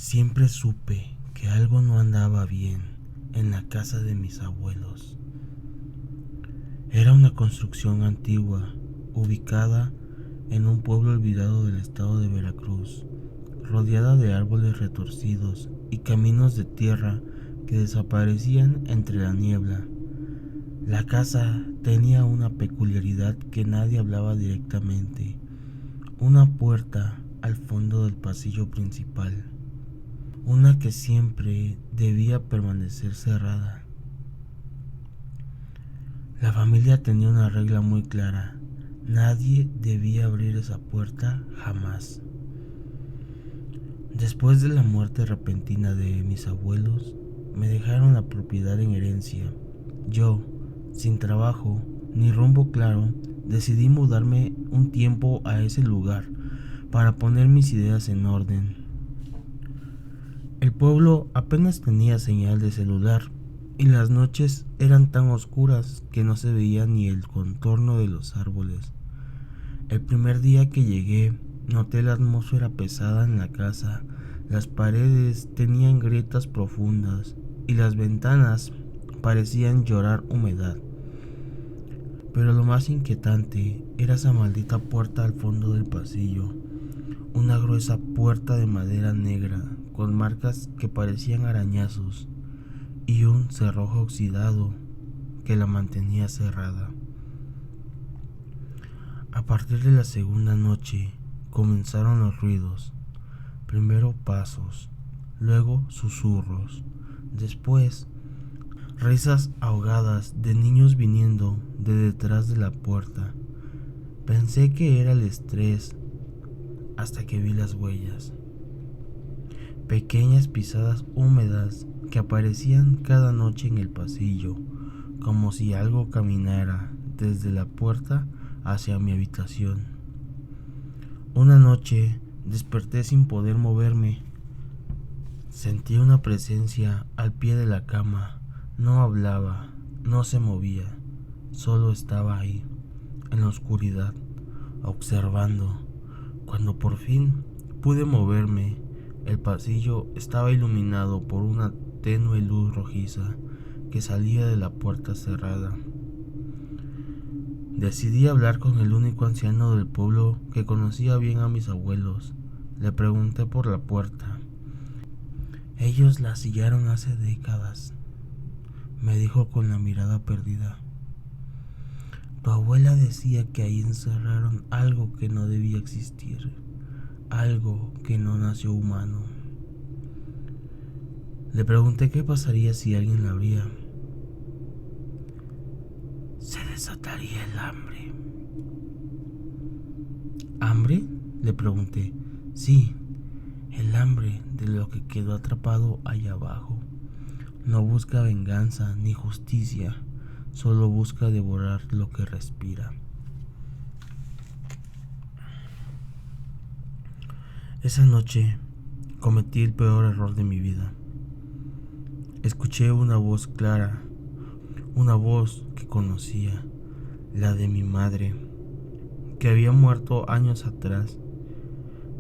Siempre supe que algo no andaba bien en la casa de mis abuelos. Era una construcción antigua, ubicada en un pueblo olvidado del estado de Veracruz, rodeada de árboles retorcidos y caminos de tierra que desaparecían entre la niebla. La casa tenía una peculiaridad que nadie hablaba directamente: una puerta al fondo del pasillo principal, una que siempre debía permanecer cerrada. La familia tenía una regla muy clara: nadie debía abrir esa puerta jamás. Después de la muerte repentina de mis abuelos, me dejaron la propiedad en herencia. Yo, sin trabajo ni rumbo claro, decidí mudarme un tiempo a ese lugar para poner mis ideas en orden. El pueblo apenas tenía señal de celular y las noches eran tan oscuras que no se veía ni el contorno de los árboles. El primer día que llegué, noté la atmósfera pesada en la casa. Las paredes tenían grietas profundas y las ventanas parecían llorar humedad. Pero lo más inquietante era esa maldita puerta al fondo del pasillo, una gruesa puerta de madera negra con marcas que parecían arañazos y un cerrojo oxidado que la mantenía cerrada. A partir de la segunda noche comenzaron los ruidos. Primero pasos, luego susurros, después risas ahogadas de niños viniendo de detrás de la puerta. Pensé que era el estrés hasta que vi las huellas. Pequeñas pisadas húmedas que aparecían cada noche en el pasillo, como si algo caminara desde la puerta hacia mi habitación. Una noche desperté sin poder moverme. Sentí una presencia al pie de la cama. No hablaba, no se movía, solo estaba ahí, en la oscuridad, observando. Cuando por fin pude moverme, el pasillo estaba iluminado por una tenue luz rojiza que salía de la puerta cerrada. Decidí hablar con el único anciano del pueblo que conocía bien a mis abuelos. Le pregunté por la puerta. Ellos la sellaron hace décadas, me dijo con la mirada perdida. Tu abuela decía que ahí encerraron algo que no debía existir, algo que no nació humano. Le pregunté qué pasaría si alguien la abría. Se desataría el hambre. ¿Hambre?, le pregunté. Sí, el hambre de lo que quedó atrapado allá abajo. No busca venganza ni justicia, solo busca devorar lo que respira. Esa noche cometí el peor error de mi vida. Escuché una voz clara, una voz que conocía, la de mi madre, que había muerto años atrás.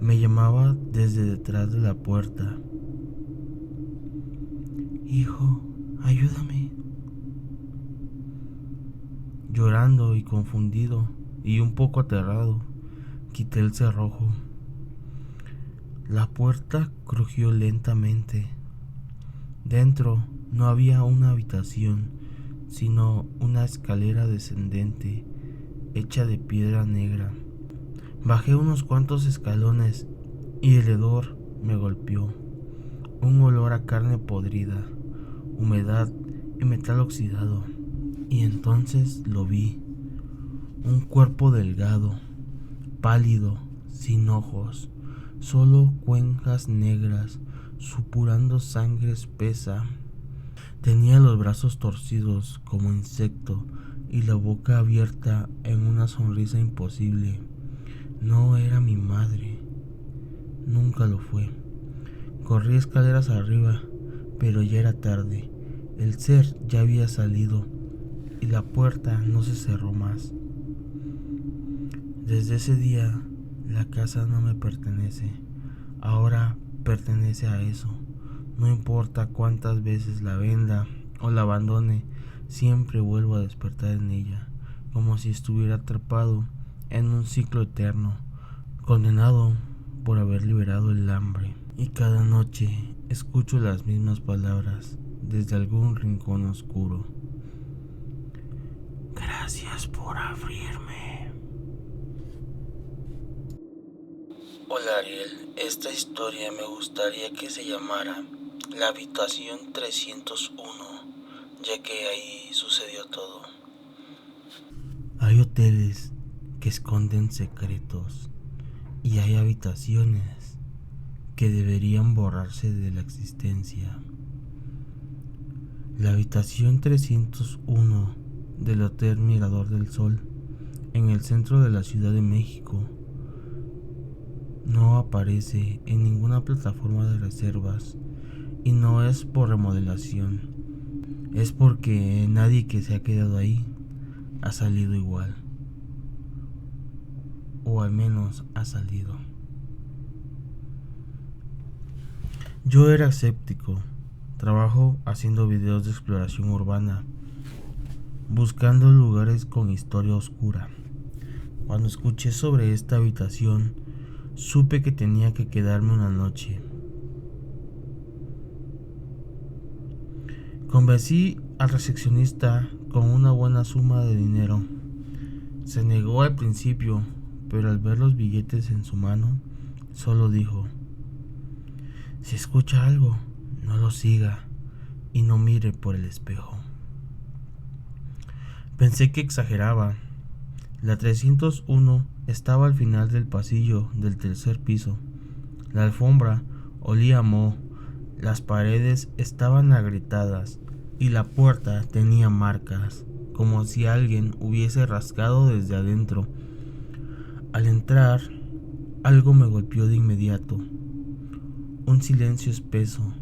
Me llamaba desde detrás de la puerta. Hijo, ayúdame. Llorando y confundido y un poco aterrado, quité el cerrojo. La puerta crujió lentamente. Dentro no había una habitación, sino una escalera descendente hecha de piedra negra. Bajé unos cuantos escalones y el hedor me golpeó. Un olor a carne podrida, humedad y metal oxidado. Y entonces lo vi. Un cuerpo delgado, pálido, sin ojos, solo cuencas negras, supurando sangre espesa. Tenía los brazos torcidos como insecto y la boca abierta en una sonrisa imposible. No era mi madre, nunca lo fue. Corrí escaleras arriba, pero ya era tarde. El ser ya había salido y la puerta no se cerró más. Desde ese día, la casa no me pertenece. Ahora pertenece pertenece a eso. No importa cuántas veces la venda o la abandone, siempre vuelvo a despertar en ella, como si estuviera atrapado en un ciclo eterno, condenado por haber liberado el hambre. Y cada noche escucho las mismas palabras desde algún rincón oscuro. Gracias por abrirme. Hola Ariel, esta historia me gustaría que se llamara La habitación 301, ya que ahí sucedió todo. Hay hoteles que esconden secretos y hay habitaciones que deberían borrarse de la existencia. La habitación 301 del Hotel Mirador del Sol, en el centro de la Ciudad de México, no aparece en ninguna plataforma de reservas y no es por remodelación, es porque nadie que se ha quedado ahí ha salido igual, o al menos ha salido. Yo era escéptico, trabajo haciendo videos de exploración urbana, buscando lugares con historia oscura. Cuando escuché sobre esta habitación, supe que tenía que quedarme una noche. Convencí al recepcionista con una buena suma de dinero. Se negó al principio, pero al ver los billetes en su mano, solo dijo: si escucha algo, no lo siga y no mire por el espejo. Pensé que exageraba. La 301 estaba al final del pasillo del tercer piso. La alfombra olía a moho, las paredes estaban agrietadas y la puerta tenía marcas, como si alguien hubiese rascado desde adentro. Al entrar, algo me golpeó de inmediato. Un silencio espeso,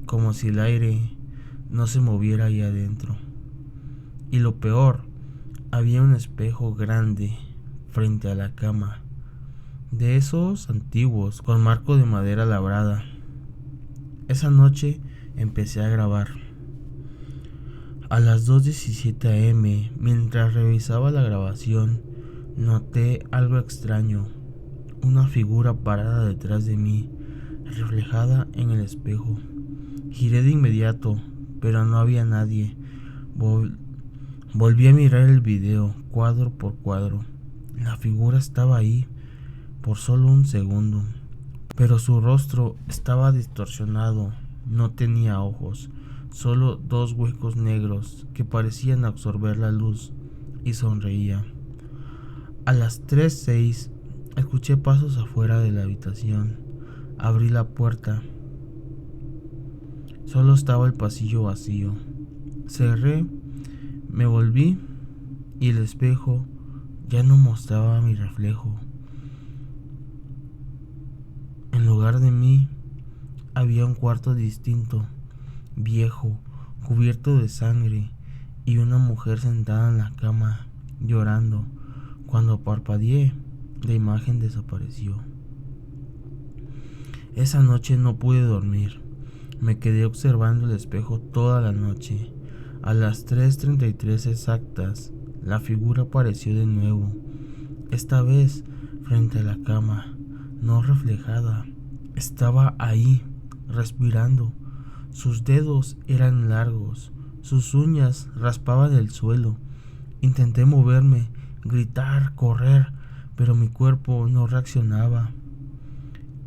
como si el aire no se moviera ahí adentro. Y lo peor, había un espejo grande frente a la cama, de esos antiguos con marco de madera labrada. Esa noche empecé a grabar. A las 2:17 am, mientras revisaba la grabación, noté algo extraño, una figura parada detrás de mí, reflejada en el espejo. Giré de inmediato, pero no había nadie. Volví a mirar el video cuadro por cuadro. La figura estaba ahí por solo un segundo, pero su rostro estaba distorsionado. No tenía ojos, solo dos huecos negros que parecían absorber la luz, y sonreía. A las 3:06 escuché pasos afuera de la habitación. Abrí la puerta. Solo estaba el pasillo vacío. Cerré, me volví y el espejo ya no mostraba mi reflejo. En lugar de mí había un cuarto distinto, viejo, cubierto de sangre, y una mujer sentada en la cama, llorando. Cuando parpadeé, la imagen desapareció. Esa noche no pude dormir. Me quedé observando el espejo toda la noche. A las 3:33 exactas, la figura apareció de nuevo, esta vez frente a la cama, no reflejada. Estaba ahí, respirando. Sus dedos eran largos, sus uñas raspaban el suelo. Intenté moverme, gritar, correr, pero mi cuerpo no reaccionaba.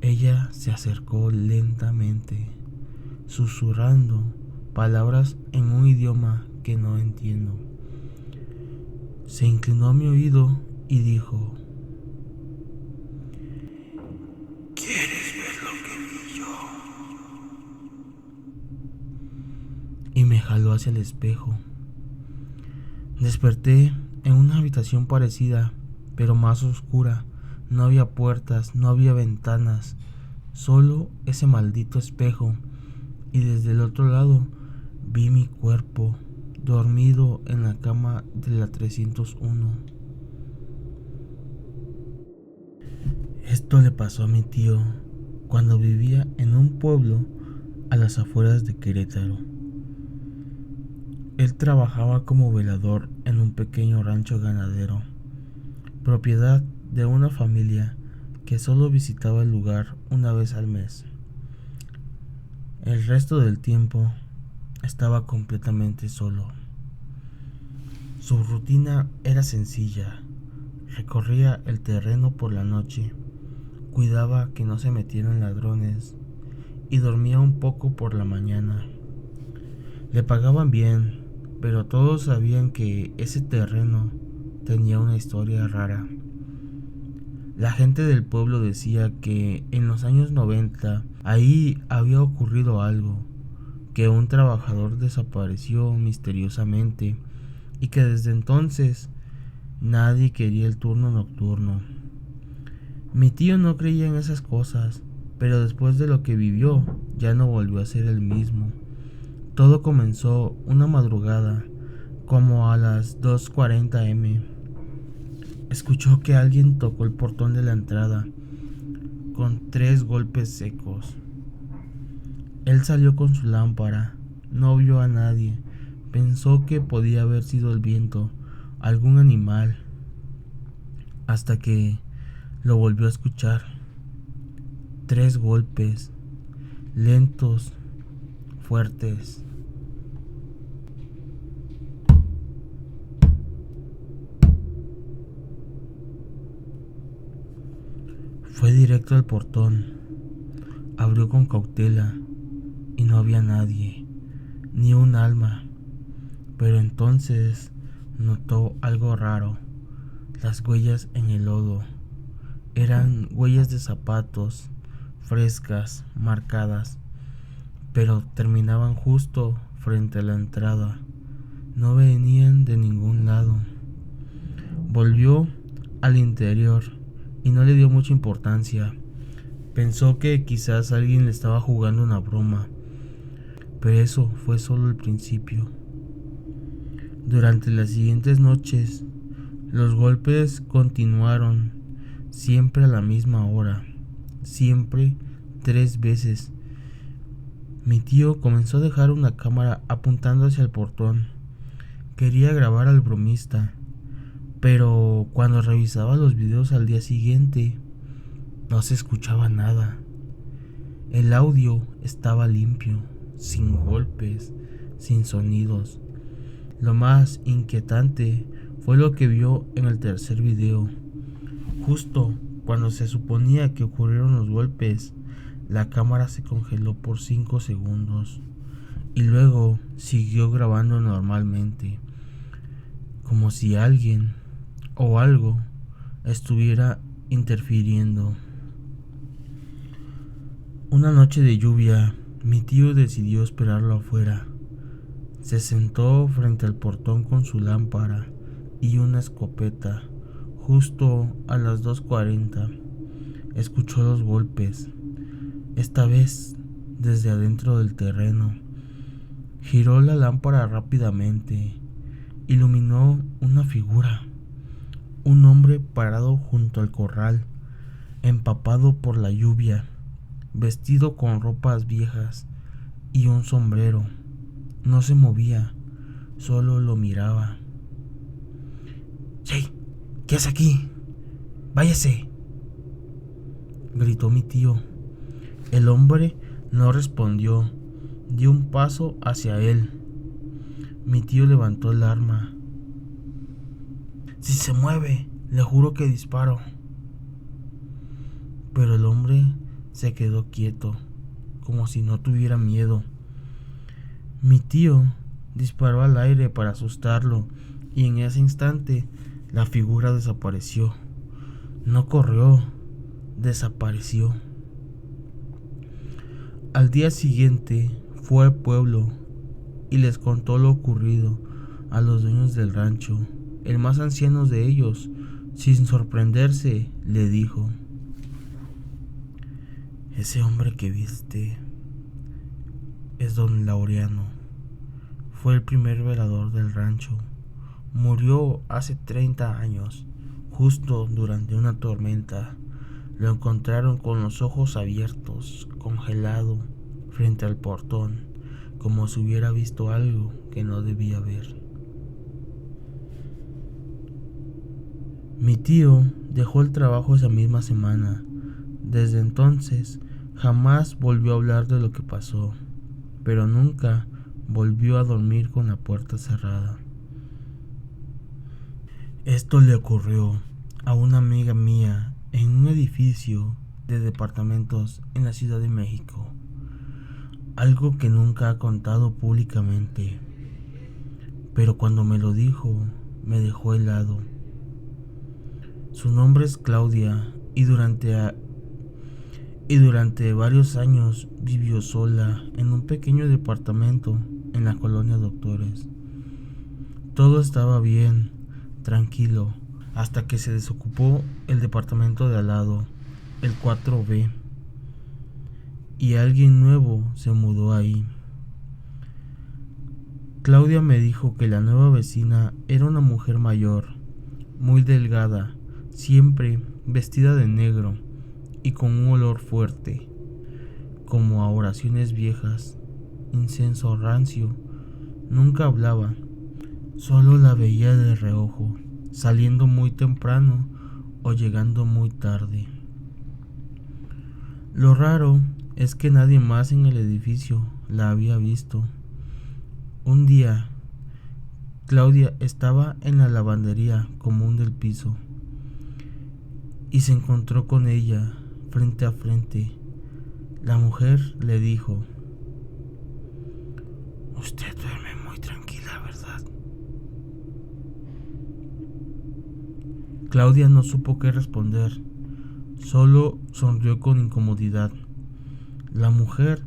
Ella se acercó lentamente, susurrando palabras en un idioma que no entiendo. Se inclinó a mi oído y dijo: ¿quieres ver lo que vi yo? Y me jaló hacia el espejo. Desperté en una habitación parecida, pero más oscura. No había puertas, no había ventanas, solo ese maldito espejo. Y desde el otro lado vi mi cuerpo dormido en la cama de la 301. Esto le pasó a mi tío cuando vivía en un pueblo a las afueras de Querétaro. Él trabajaba como velador en un pequeño rancho ganadero, propiedad de una familia que solo visitaba el lugar una vez al mes. El resto del tiempo estaba completamente solo. Su rutina era sencilla. Recorría el terreno por la noche, cuidaba que no se metieran ladrones y dormía un poco por la mañana. Le pagaban bien, pero todos sabían que ese terreno tenía una historia rara. La gente del pueblo decía que en los años 90 ahí había ocurrido algo, que un trabajador desapareció misteriosamente y que desde entonces nadie quería el turno nocturno. Mi tío no creía en esas cosas, pero después de lo que vivió ya no volvió a ser el mismo. Todo comenzó una madrugada, como a las 2:40 am. Escuchó que alguien tocó el portón de la entrada, con 3 golpes secos. Él salió con su lámpara, no vio a nadie, pensó que podía haber sido el viento, algún animal, hasta que lo volvió a escuchar. 3 golpes, lentos, fuertes. Fue directo al portón, abrió con cautela y no había nadie, ni un alma. Pero entonces notó algo raro. Las huellas en el lodo eran huellas de zapatos, frescas, marcadas, pero terminaban justo frente a la entrada. No venían de ningún lado. Volvió al interior y no le dio mucha importancia. Pensó que quizás alguien le estaba jugando una broma, pero eso fue solo el principio. Durante las siguientes noches, los golpes continuaron, siempre a la misma hora, siempre 3 veces. Mi tío comenzó a dejar una cámara apuntando hacia el portón. Quería grabar al bromista, pero cuando revisaba los videos al día siguiente, no se escuchaba nada. El audio estaba limpio, sin golpes, sin sonidos. Lo más inquietante fue lo que vio en el tercer video. Justo cuando se suponía que ocurrieron los golpes, la cámara se congeló por 5 segundos y luego siguió grabando normalmente, como si alguien o algo estuviera interfiriendo. Una noche de lluvia, mi tío decidió esperarlo afuera. Se sentó frente al portón con su lámpara y una escopeta. Justo a las 2:40 escuchó los golpes, esta vez desde adentro del terreno. Giró la lámpara rápidamente. Iluminó una figura, un hombre parado junto al corral, empapado por la lluvia, vestido con ropas viejas y un sombrero. No se movía, solo lo miraba. «¡Hey! ¿Qué hace aquí? ¡Váyase!», gritó mi tío. El hombre no respondió, dio un paso hacia él. Mi tío levantó el arma. «Si se mueve, le juro que disparo». Pero el hombre se quedó quieto, como si no tuviera miedo. Mi tío disparó al aire para asustarlo y en ese instante la figura desapareció. No corrió, desapareció. Al día siguiente fue al pueblo y les contó lo ocurrido a los dueños del rancho. El más anciano de ellos, sin sorprenderse, le dijo: «Ese hombre que viste es don Laureano. Fue el primer velador del rancho. Murió hace 30 años, justo durante una tormenta. Lo encontraron con los ojos abiertos, congelado, frente al portón, como si hubiera visto algo que no debía ver. Mi tío dejó el trabajo esa misma semana. Desde entonces jamás volvió a hablar de lo que pasó, pero nunca volvió a dormir con la puerta cerrada. Esto le ocurrió a una amiga mía en un edificio de departamentos en la Ciudad de México, algo que nunca ha contado públicamente, pero cuando me lo dijo me dejó helado. Su nombre es Claudia y durante varios años vivió sola en un pequeño departamento en la colonia Doctores. Todo estaba bien, tranquilo, hasta que se desocupó el departamento de al lado, el 4B, y alguien nuevo se mudó ahí. Claudia me dijo que la nueva vecina era una mujer mayor, muy delgada, siempre vestida de negro y con un olor fuerte, como a oraciones viejas, incienso rancio. Nunca hablaba, solo la veía de reojo, saliendo muy temprano o llegando muy tarde. Lo raro es que nadie más en el edificio la había visto. Un día, Claudia estaba en la lavandería común del piso y se encontró con ella frente a frente. La mujer le dijo: "Usted duerme muy tranquila, ¿verdad?". Claudia no supo qué responder, solo sonrió con incomodidad. La mujer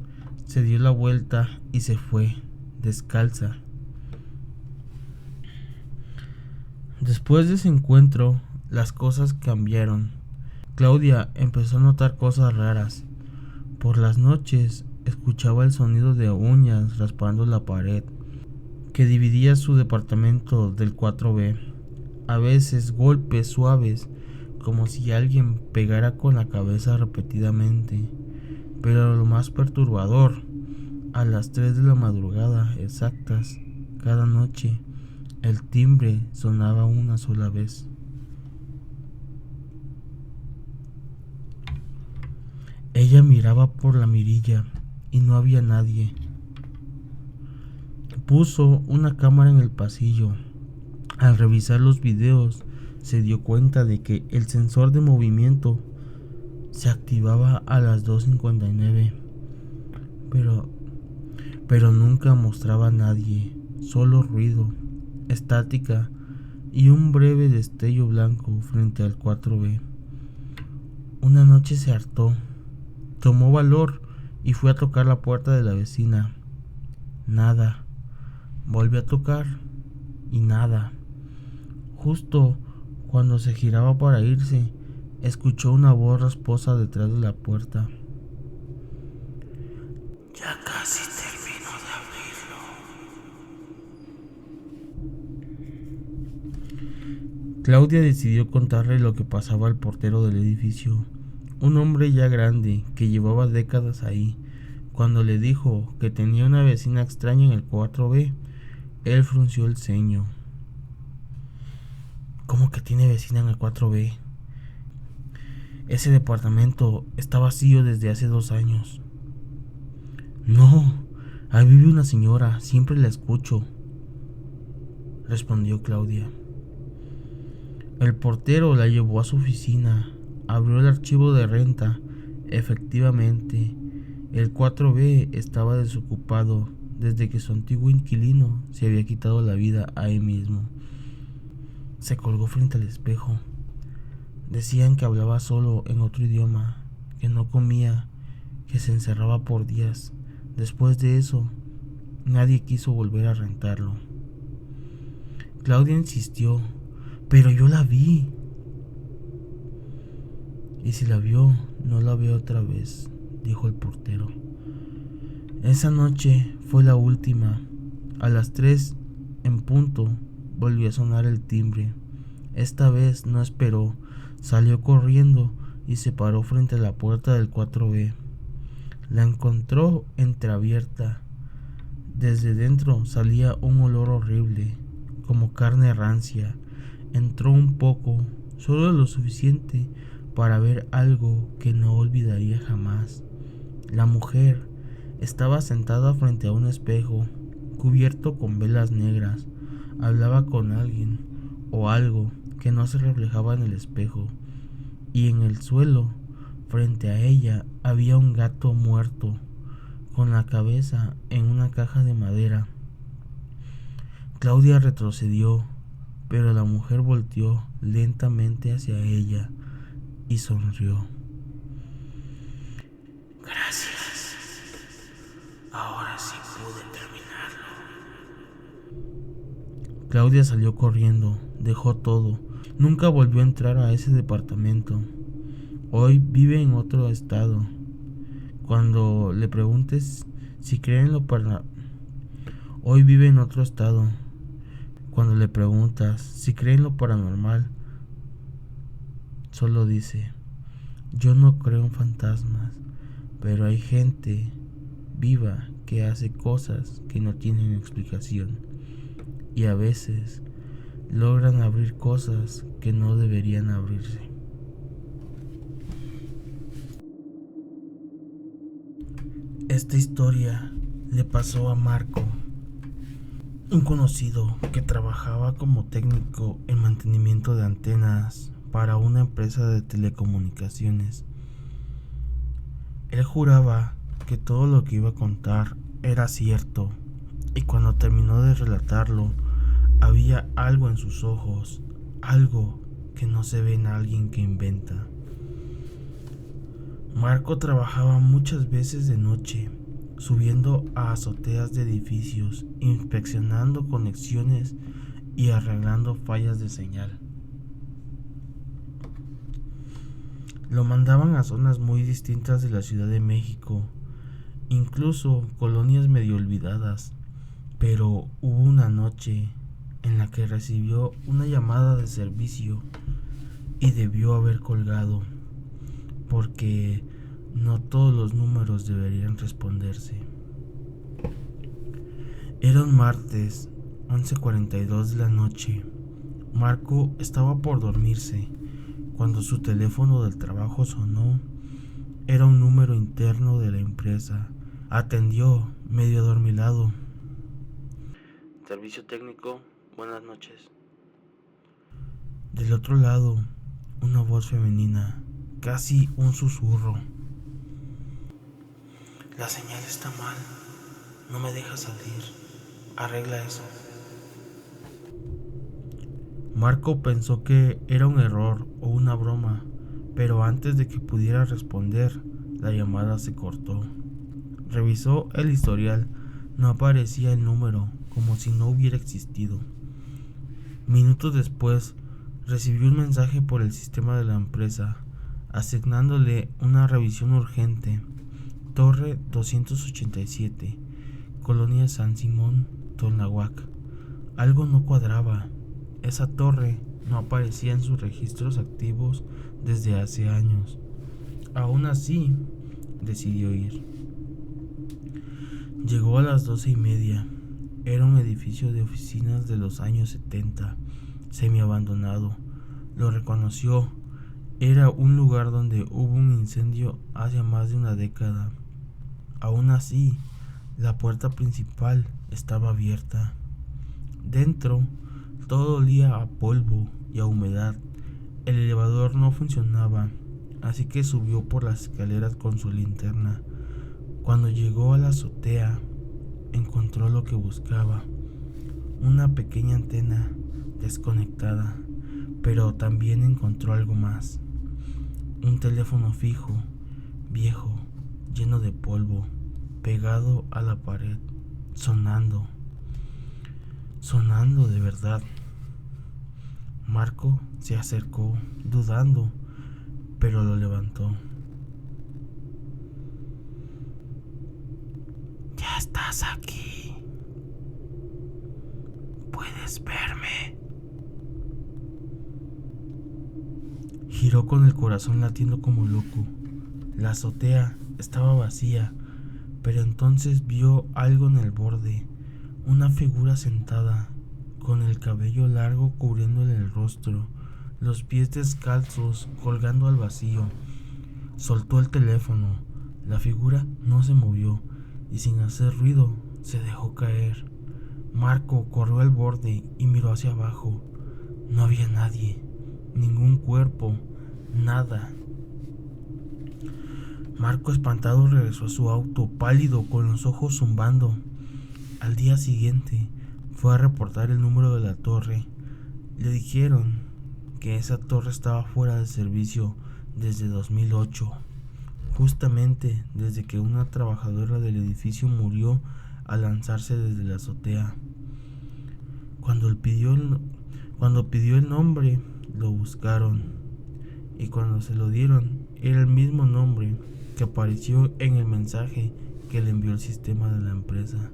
se dio la vuelta y se fue, descalza. Después de ese encuentro, las cosas cambiaron. Claudia empezó a notar cosas raras. Por las noches escuchaba el sonido de uñas raspando la pared que dividía su departamento del 4B. A veces golpes suaves, como si alguien pegara con la cabeza repetidamente. Pero lo más perturbador, a las 3 de la madrugada exactas, cada noche, el timbre sonaba una sola vez. Ella miraba por la mirilla y no había nadie. Puso una cámara en el pasillo. Al revisar los videos, se dio cuenta de que el sensor de movimiento se activaba a las 2:59, pero nunca mostraba a nadie, solo ruido, estática y un breve destello blanco frente al 4B. Una noche se hartó, tomó valor y fue a tocar la puerta de la vecina. Nada. Volvió a tocar y nada. Justo cuando se giraba para irse, escuchó una voz rasposa detrás de la puerta. "Ya casi termino de abrirlo". Claudia decidió contarle lo que pasaba al portero del edificio, un hombre ya grande que llevaba décadas ahí. Cuando le dijo que tenía una vecina extraña en el 4B, él frunció el ceño. ¿Cómo que tiene vecina en el 4B? Ese departamento está vacío desde hace 2 años. No, ahí vive una señora, siempre la escucho, respondió Claudia. El portero la llevó a su oficina, abrió el archivo de renta. Efectivamente, el 4B estaba desocupado desde que su antiguo inquilino se había quitado la vida ahí mismo. Se colgó frente al espejo. Decían que hablaba solo en otro idioma, que no comía, que se encerraba por días. Después de eso, nadie quiso volver a rentarlo. Claudia insistió: "Pero yo la vi". "Y si la vio, no la veo otra vez", dijo el portero. Esa noche fue la última. A las 3 en punto volvió a sonar el timbre. Esta vez no esperó, salió corriendo y se paró frente a la puerta del 4B. La encontró entreabierta. Desde dentro salía un olor horrible, como carne rancia. Entró un poco, solo lo suficiente para ver algo que no olvidaría jamás. La mujer estaba sentada frente a un espejo, cubierto con velas negras. Hablaba con alguien o algo que no se reflejaba en el espejo, y en el suelo, frente a ella, había un gato muerto, con la cabeza en una caja de madera. Claudia retrocedió, pero la mujer volteó lentamente hacia ella y sonrió. Gracias. Ahora sí pude terminarlo. Claudia salió corriendo, dejó todo. Nunca volvió a entrar a ese departamento. Hoy vive en otro estado. Cuando le preguntes si cree en lo Hoy vive en otro estado. Cuando le preguntas si cree en lo paranormal, solo dice: yo no creo en fantasmas, pero hay gente viva que hace cosas que no tienen explicación, y a veces logran abrir cosas que no deberían abrirse. Esta historia le pasó a Marco, un conocido que trabajaba como técnico en mantenimiento de antenas para una empresa de telecomunicaciones. Él juraba que todo lo que iba a contar era cierto, y cuando terminó de relatarlo, había algo en sus ojos, algo que no se ve en alguien que inventa. Marco trabajaba muchas veces de noche, subiendo a azoteas de edificios, inspeccionando conexiones y arreglando fallas de señal. Lo mandaban a zonas muy distintas de la Ciudad de México, incluso colonias medio olvidadas, pero hubo una noche en la que recibió una llamada de servicio y debió haber colgado, porque no todos los números deberían responderse. Era un martes, 11:42 de la noche. Marco estaba por dormirse cuando su teléfono del trabajo sonó. Era un número interno de la empresa. Atendió, medio adormilado. Servicio técnico, buenas noches. Del otro lado, una voz femenina, casi un susurro. La señal está mal, no me deja salir, arregla eso. Marco pensó que era un error o una broma, pero antes de que pudiera responder, la llamada se cortó. Revisó el historial, no aparecía el número, como si no hubiera existido. Minutos después, recibió un mensaje por el sistema de la empresa, asignándole una revisión urgente. Torre 287, Colonia San Simón, Tolnahuac. Algo no cuadraba. Esa torre no aparecía en sus registros activos desde hace años. Aún así, decidió ir. Llegó a las 12:30. Era un edificio de oficinas de los años 70, semiabandonado. Lo reconoció. Era un lugar donde hubo un incendio hace más de una década. Aún así, la puerta principal estaba abierta. Dentro, todo olía a polvo y a humedad. El elevador no funcionaba, así que subió por las escaleras con su linterna. Cuando llegó a la azotea, encontró lo que buscaba: una pequeña antena desconectada, pero también encontró algo más: un teléfono fijo, viejo, lleno de polvo, pegado a la pared, sonando de verdad. Marco se acercó, dudando, pero lo levantó. Ya estás aquí. ¿Puedes verme? Giró con el corazón latiendo como loco. La azotea estaba vacía, pero entonces vio algo en el borde, una figura sentada, con el cabello largo cubriéndole el rostro, los pies descalzos colgando al vacío. Soltó el teléfono. La figura no se movió y sin hacer ruido se dejó caer. Marco corrió al borde y miró hacia abajo. No había nadie, ningún cuerpo, nada. Marco, espantado, regresó a su auto, pálido, con los ojos zumbando. Al día siguiente fue a reportar el número de la torre. Le dijeron que esa torre estaba fuera de servicio desde 2008, justamente desde que una trabajadora del edificio murió al lanzarse desde la azotea. Cuando pidió el nombre, lo buscaron, y cuando se lo dieron, era el mismo nombre que apareció en el mensaje que le envió el sistema de la empresa.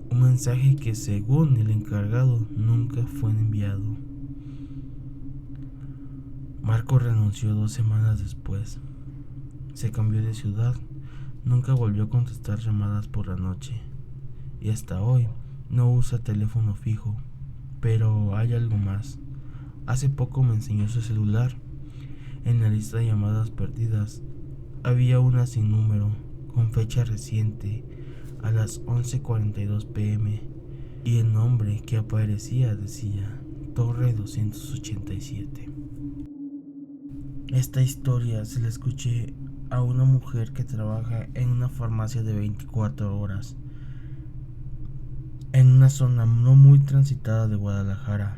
Un mensaje que, según el encargado, nunca fue enviado. Marco renunció 2 semanas después. Se cambió de ciudad, nunca volvió a contestar llamadas por la noche y hasta hoy no usa teléfono fijo. Pero hay algo más. Hace poco me enseñó su celular. En la lista de llamadas perdidas había una sin número, con fecha reciente, a las 11:42 p.m. y el nombre que aparecía decía Torre 287. Esta historia se la escuché a una mujer que trabaja en una farmacia de 24 horas en una zona no muy transitada de Guadalajara.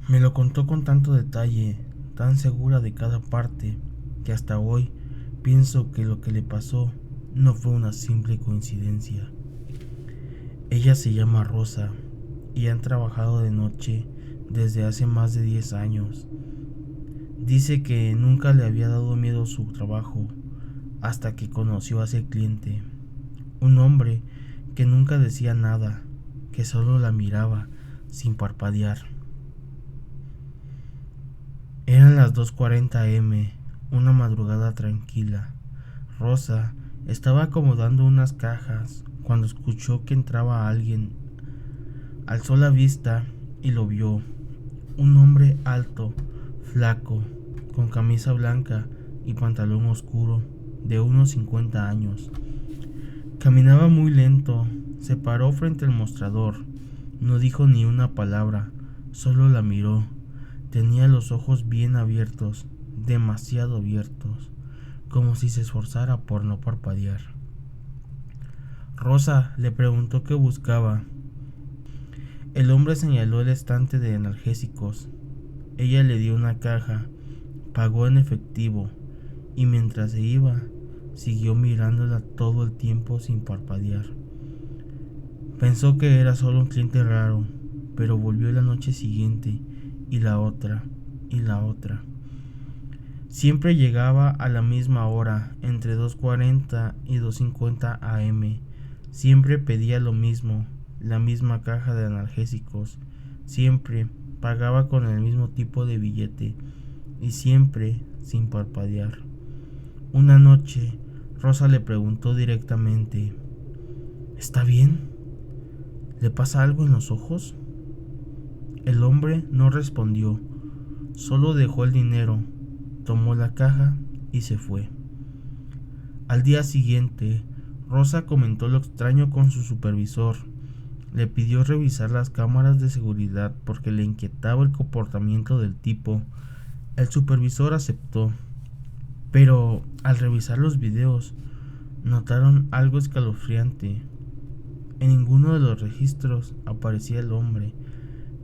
Me lo contó con tanto detalle, tan segura de cada parte, que hasta hoy pienso que lo que le pasó no fue una simple coincidencia. Ella se llama Rosa y han trabajado de noche desde hace más de 10 años. Dice que nunca le había dado miedo su trabajo hasta que conoció a ese cliente, un hombre que nunca decía nada, que solo la miraba sin parpadear. Eran las 2:40 am, una madrugada tranquila. Rosa estaba acomodando unas cajas cuando escuchó que entraba alguien. Alzó la vista y lo vio, un hombre alto, flaco, con camisa blanca y pantalón oscuro, de unos 50 años. Caminaba muy lento, se paró frente al mostrador, no dijo ni una palabra, solo la miró. Tenía los ojos bien abiertos, demasiado abiertos, como si se esforzara por no parpadear. Rosa le preguntó qué buscaba. El hombre señaló el estante de analgésicos. Ella le dio una caja, pagó en efectivo y mientras se iba, siguió mirándola todo el tiempo sin parpadear. Pensó que era solo un cliente raro, pero volvió la noche siguiente y la otra y la otra. Siempre llegaba a la misma hora, entre 2:40 y 2:50 am. Siempre pedía lo mismo, la misma caja de analgésicos. Siempre pagaba con el mismo tipo de billete y siempre sin parpadear. Una noche, Rosa le preguntó directamente: ¿Está bien? ¿Le pasa algo en los ojos? El hombre no respondió, solo dejó el dinero, tomó la caja y se fue. Al día siguiente, Rosa comentó lo extraño con su supervisor. Le pidió revisar las cámaras de seguridad porque le inquietaba el comportamiento del tipo. El supervisor aceptó, pero al revisar los videos, notaron algo escalofriante. En ninguno de los registros aparecía el hombre.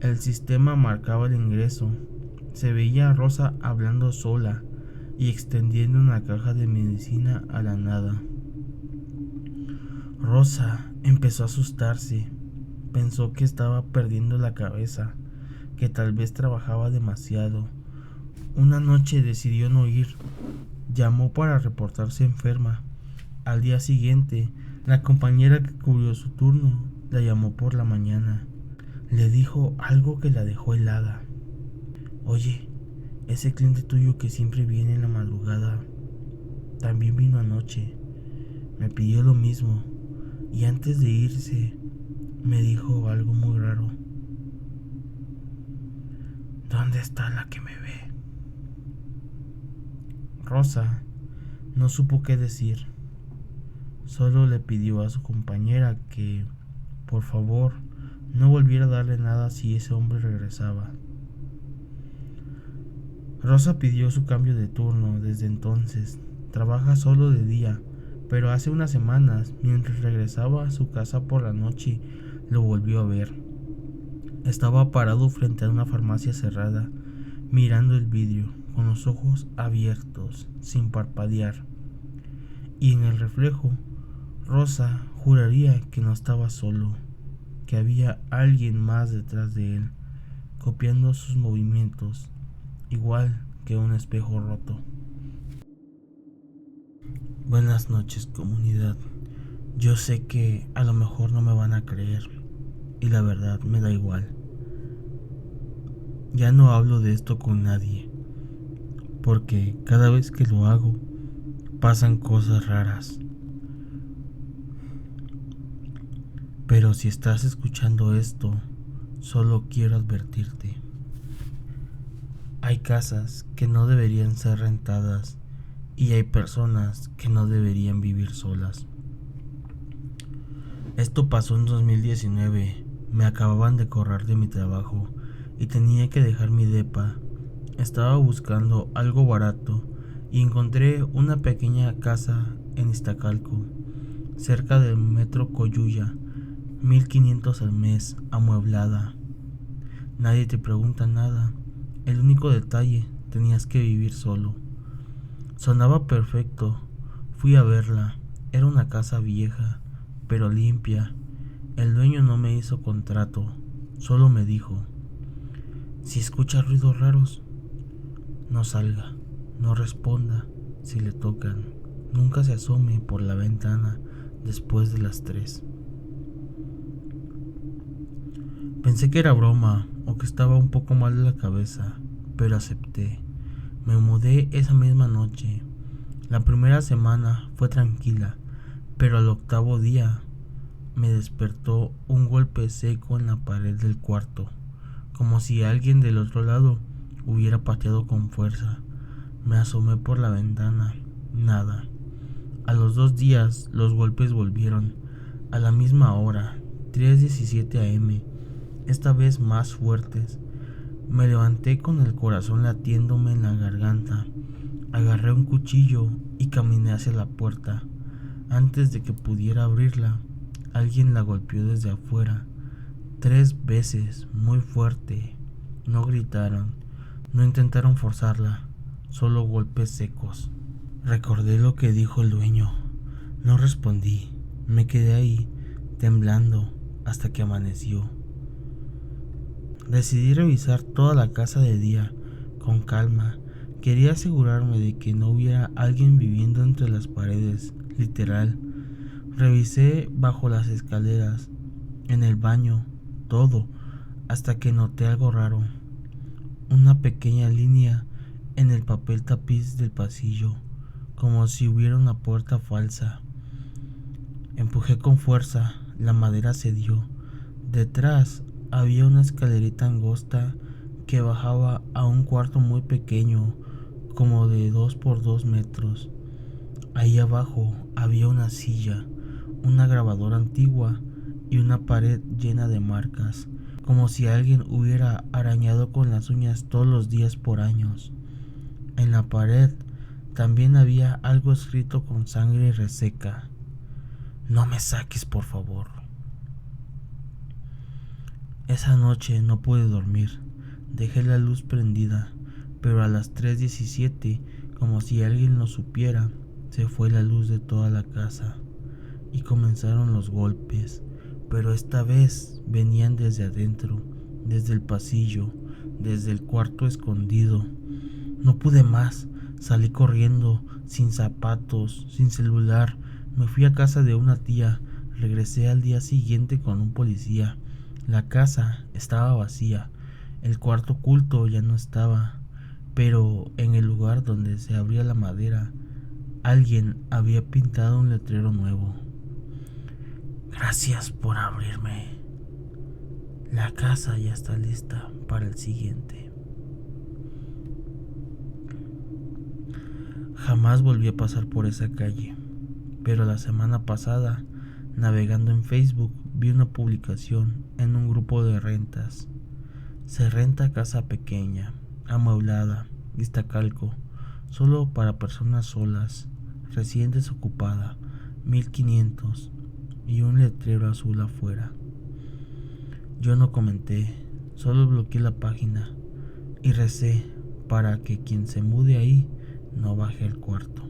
El sistema marcaba el ingreso. Se veía a Rosa hablando sola y extendiendo una caja de medicina a la nada. Rosa empezó a asustarse. Pensó que estaba perdiendo la cabeza, que tal vez trabajaba demasiado. Una noche decidió no ir. Llamó para reportarse enferma. Al día siguiente, la compañera que cubrió su turno la llamó por la mañana. Le dijo algo que la dejó helada. Oye, ese cliente tuyo que siempre viene en la madrugada, también vino anoche. Me pidió lo mismo y antes de irse me dijo algo muy raro. ¿Dónde está la que me ve? Rosa no supo qué decir. Solo le pidió a su compañera que, por favor, no volviera a darle nada si ese hombre regresaba. Rosa pidió su cambio de turno desde entonces. Trabaja solo de día, pero hace unas semanas, mientras regresaba a su casa por la noche, lo volvió a ver. Estaba parado frente a una farmacia cerrada, mirando el vidrio, con los ojos abiertos, sin parpadear. Y en el reflejo, Rosa juraría que no estaba solo, que había alguien más detrás de él, copiando sus movimientos, igual que un espejo roto. Buenas noches, comunidad. Yo sé que a lo mejor no me van a creer, y la verdad me da igual. Ya no hablo de esto con nadie, porque cada vez que lo hago, pasan cosas raras. Pero si estás escuchando esto, solo quiero advertirte. Hay casas que no deberían ser rentadas y hay personas que no deberían vivir solas. Esto pasó en 2019. Me acababan de correr de mi trabajo y tenía que dejar mi depa. Estaba buscando algo barato y encontré una pequeña casa en Iztacalco, cerca del metro Coyuya, 1500 al mes, amueblada. Nadie te pregunta nada. El único detalle, tenías que vivir solo. Sonaba perfecto. Fui a verla. Era una casa vieja, pero limpia. El dueño no me hizo contrato, solo me dijo: si escucha ruidos raros, no salga, no responda si le tocan, nunca se asome por la ventana después de las 3. Pensé que era broma o que estaba un poco mal de la cabeza, pero acepté. Me mudé esa misma noche. La primera semana fue tranquila, pero al octavo día me despertó un golpe seco en la pared del cuarto, como si alguien del otro lado hubiera pateado con fuerza. Me asomé por la ventana, nada. A los 2 días los golpes volvieron, a la misma hora, 3:17 am, esta vez más fuertes. Me levanté con el corazón latiéndome en la garganta. Agarré un cuchillo y caminé hacia la puerta. Antes de que pudiera abrirla, alguien la golpeó desde afuera, 3 veces, muy fuerte. No gritaron, no intentaron forzarla, solo golpes secos. Recordé lo que dijo el dueño. No respondí, me quedé ahí, temblando, hasta que amaneció. Decidí revisar toda la casa de día, con calma. Quería asegurarme de que no hubiera alguien viviendo entre las paredes, literal. Revisé bajo las escaleras, en el baño, todo, hasta que noté algo raro. Una pequeña línea en el papel tapiz del pasillo, como si hubiera una puerta falsa. Empujé con fuerza, la madera cedió. Detrás había una escalerita angosta que bajaba a un cuarto muy pequeño, como de 2 por 2 metros. Ahí abajo había una silla, una grabadora antigua y una pared llena de marcas, como si alguien hubiera arañado con las uñas todos los días por años. En la pared también había algo escrito con sangre reseca: no me saques, por favor. Esa noche no pude dormir. Dejé la luz prendida, pero a las 3:17, como si alguien lo supiera, se fue la luz de toda la casa y comenzaron los golpes, pero esta vez venían desde adentro, desde el pasillo, desde el cuarto escondido. No pude más, salí corriendo, sin zapatos, sin celular. Me fui a casa de una tía. Regresé al día siguiente con un policía. La casa estaba vacía El cuarto oculto ya no estaba, pero en el lugar donde se abría la madera, alguien había pintado un letrero nuevo. Gracias por abrirme. La casa ya está lista para el siguiente. Jamás volví a pasar por esa calle, pero la semana pasada, navegando en Facebook, vi una publicación en un grupo de rentas. Se renta casa pequeña, amueblada, Iztacalco, solo para personas solas, recién desocupada, 1500, y un letrero azul afuera. Yo no comenté, solo bloqueé la página y recé para que quien se mude ahí no baje al cuarto.